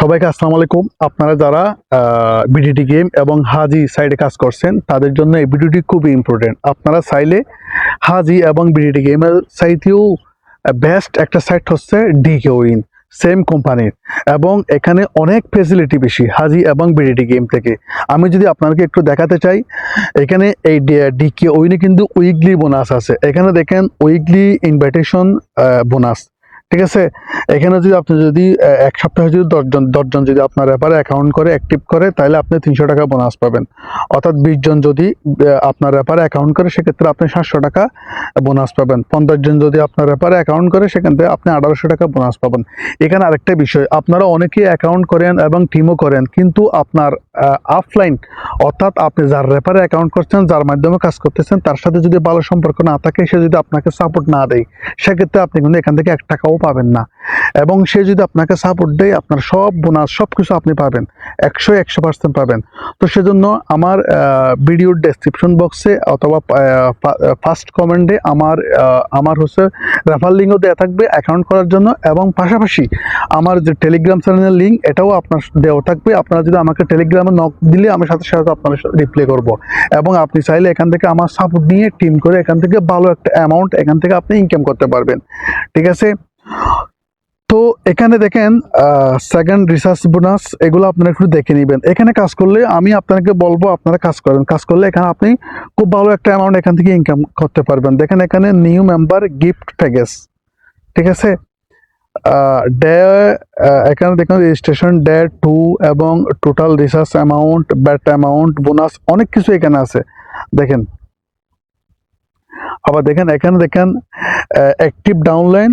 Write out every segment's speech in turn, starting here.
সবাইকে আসসালামু আলাইকুম। আপনারা যারা বিডিটি গেম এবং হাজি সাইডে কাজ করছেন তাদের জন্য এই ভিডিওটি খুবই ইম্পর্টেন্ট। আপনারা চাইলে হাজি এবং বিডিটি গেমের চাইতেও বেস্ট একটা সাইট হচ্ছে ডিকে উইন, সেম কোম্পানির, এবং এখানে অনেক ফেসিলিটি বেশি হাজি এবং বিডিটি গেম থেকে। আমি যদি আপনাকে একটু দেখাতে চাই, এখানে এই ডিকে উইনে কিন্তু উইকলি বোনাস আছে। এখানে দেখেন উইকলি ইনভাইটেশন বোনাস, ঠিক আছে। এখানে যদি আপনি যদি এক সপ্তাহে যদি দশজন যদি আপনার ব্যাপারে অ্যাকাউন্ট করে অ্যাক্টিভ করে, তাহলে আপনি 300 টাকা বোনাস পাবেন। অর্থাৎ 20 জন যদি আপনার ব্যাপারে অ্যাকাউন্ট করে, সেক্ষেত্রে আপনি 700 টাকা বোনাস পাবেন। 50 জন যদি আপনার ব্যাপারে অ্যাকাউন্ট করে, সেখান থেকে আপনি 1800 টাকা বোনাস পাবেন। এখানে আরেকটা বিষয়, আপনারা অনেকেই অ্যাকাউন্ট করেন এবং টিমও করেন, কিন্তু আপনার অফলাইন অর্থাৎ আপনি যার ব্যাপারে অ্যাকাউন্ট করছেন, যার মাধ্যমে কাজ করতেছেন, তার সাথে যদি ভালো সম্পর্ক না থাকে, সে যদি আপনাকে সাপোর্ট না দেয়, সেক্ষেত্রে আপনি কিন্তু এখান থেকে 1 টাকাও পাবেন না। এবং সে যদি আপনাকে সাপোর্ট দেয়, আপনার সব বোনাস সব কিছু আপনি পাবেন, 100% পাবেন। তো সেজন্য আমার ভিডিওর ডেসক্রিপশন বক্সে অথবা ফার্স্ট কমেন্টে আমার হচ্ছে রেফার লিঙ্কও দেওয়া থাকবে অ্যাকাউন্ট করার জন্য, এবং পাশাপাশি আমার যে টেলিগ্রাম চ্যানেলের লিঙ্ক, এটাও আপনার দেওয়া থাকবে। আপনারা যদি আমাকে টেলিগ্রামে নক দিলে আমি সাথে সাথে আপনার রিপ্লাই করব, এবং আপনি চাইলে এখান থেকে আমার সাপোর্ট নিয়ে টিম করে এখান থেকে ভালো একটা অ্যামাউন্ট এখান থেকে আপনি ইনকাম করতে পারবেন, ঠিক আছে। তো এখানে দেখেন সেকেন্ড রিসার্চ বোনাস, এগুলো আপনারা একটু দেখে নেবেন। এখানে কাজ করলে আমি আপনাকে বলবো আপনারা কাজ করেন, কাজ করলে এখানে আপনি খুব ভালো একটা অ্যামাউন্ট এখান থেকে ইনকাম করতে পারবেন। দেখেন এখানে নিউ মেম্বার গিফট প্যাকেজ, ঠিক আছে। ডে এখানে দেখুন রেজিস্ট্রেশন ডে 2 এবং total research amount, bat amount, bonus, অনেক কিছু এখানে আছে দেখেন। আবার দেখেন এখানে দেখেন অ্যাক্টিভ ডাউনলাইন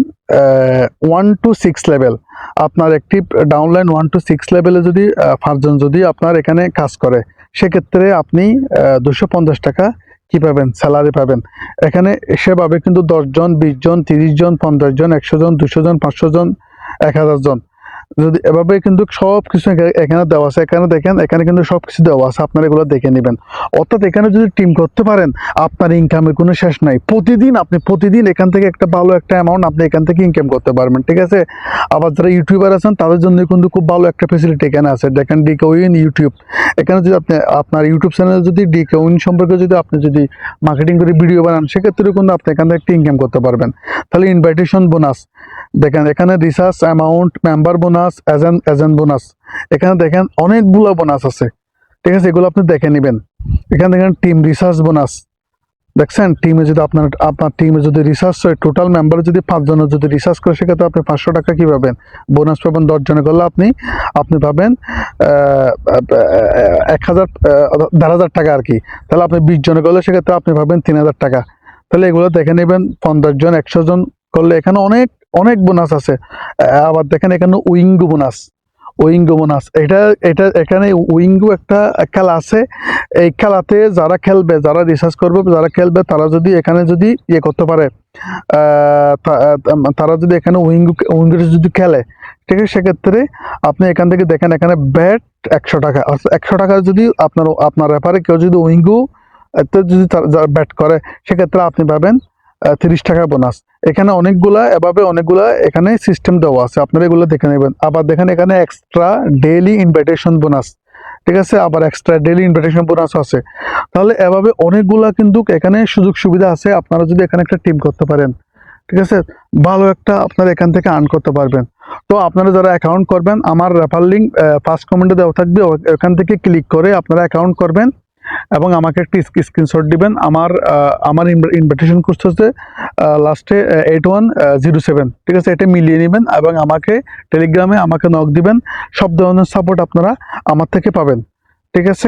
1 to 6 লেভেল। আপনার অ্যাক্টিভ ডাউনলাইন 1 to 6 লেভেলে যদি 5 জন যদি আপনার এখানে কাজ করে, সেক্ষেত্রে আপনি 250 টাকা কি পাবেন, স্যালারি পাবেন। এখানে সেভাবে কিন্তু 10 জন, 20 জন, 30 জন, 50 জন, 100 জন, 200 জন, 500 জন, 1000 জন, যদি এভাবে কিন্তু সব কিছু এখানে দেওয়া আছে। এখানে দেখেন এখানে কিন্তু সব কিছু দেওয়া আছে, আপনারা এগুলো দেখে নেবেন। অর্থাৎ এখানে যদি টিম করতে পারেন, আপনার ইনকামের কোনো শেষ নাই। প্রতিদিন এখান থেকে একটা ভালো একটা অ্যামাউন্ট আপনি এখান থেকে ইনকাম করতে পারবেন, ঠিক আছে। আবার যারা ইউটিউবার আছেন, তাদের জন্য কিন্তু খুব ভালো একটা ফেসিলিটি এখানে আছে। দেখেন ডিকে উইন ইউটিউব, এখানে যদি আপনি আপনার ইউটিউব চ্যানেলে যদি ডিকে উইন সম্পর্কে যদি আপনি যদি মার্কেটিং করে ভিডিও বানান, সেক্ষেত্রে কিন্তু আপনি এখান থেকে একটা ইনকাম করতে পারবেন। তাহলে ইনভাইটেশন বোনাস দেখেন, এখানে research amount, member bonus, agent bonus, এখানে দেখেন অনেকগুলো বোনাস আছে, ঠিক আছে। এগুলো আপনি দেখে নেবেন। এখানে দেখেন টিম রিসার্চ বোনাস, দেখছেন টিমে যদি আপনার টিমে যদি রিসার্চ হয়, টোটাল মেম্বার যদি 5 জনের যদি রিসার্চ করে, সেক্ষেত্রে আপনি 500 টাকা কি পাবেন, বোনাস পাবেন। 10 জনে করলে আপনি পাবেন 1,000 টাকা আর কি। তাহলে আপনি 20 জনে করলে সেক্ষেত্রে আপনি পাবেন 3000 টাকা। তাহলে এগুলো দেখে নেবেন। 50 জন, 100 জন করলে এখানে অনেক অনেক বোনাস আছে। আবার দেখেন এখানে উইঙ্গো বোনাস, এটা এটা এখানে উইঙ্গো একটা খেলা আছে। এই খেলাতে যারা খেলবে, যারা রিসার্চ করবে, যারা খেলবে, তারা যদি এখানে যদি ইয়ে করতে পারে, তারা যদি এখানে উইঙ্গো যদি খেলে, ঠিক আছে, সেক্ষেত্রে আপনি এখান থেকে দেখেন এখানে ব্যাট 100 টাকা। 100 টাকা যদি আপনার ব্যাপারে কেউ যদি উইঙ্গো যদি ব্যাট করে, সেক্ষেত্রে আপনি পাবেন 30 টাকা বোনাস। এখানে অনেকগুলা এখানে সিস্টেম দেওয়া আছে, আপনারা এগুলো দেখে নেবেন। আবার দেখেন এখানে এক্সট্রা ডেইলি ইনভাইটেশন বোনাস, ঠিক আছে। আবার এক্সট্রা ডেইলি ইনভাইটেশন বোনাস আছে। তাহলে এভাবে অনেকগুলা কিন্তু এখানে সুযোগ সুবিধা আছে। আপনারা যদি এখানে একটা টিম করতে পারেন, ঠিক আছে, ভালো একটা আপনারা এখান থেকে আর্ন করতে পারবেন। তো আপনারা যারা অ্যাকাউন্ট করবেন, আমার রেফার লিঙ্ক ফার্স্ট কমেন্টে দেওয়া থাকবে, ওখান থেকে ক্লিক করে আপনারা অ্যাকাউন্ট করবেন এবং আমাকে একটি স্ক্রিনশট দিবেন। আমার ইনভাইটেশন কোড হচ্ছে লাস্টে 8107, ঠিক আছে। এটা মিলিয়ে নেবেন এবং আমাকে টেলিগ্রামে আমাকে নক দিবেন। সব ধরনের সাপোর্ট আপনারা আমার থেকে পাবেন, ঠিক আছে।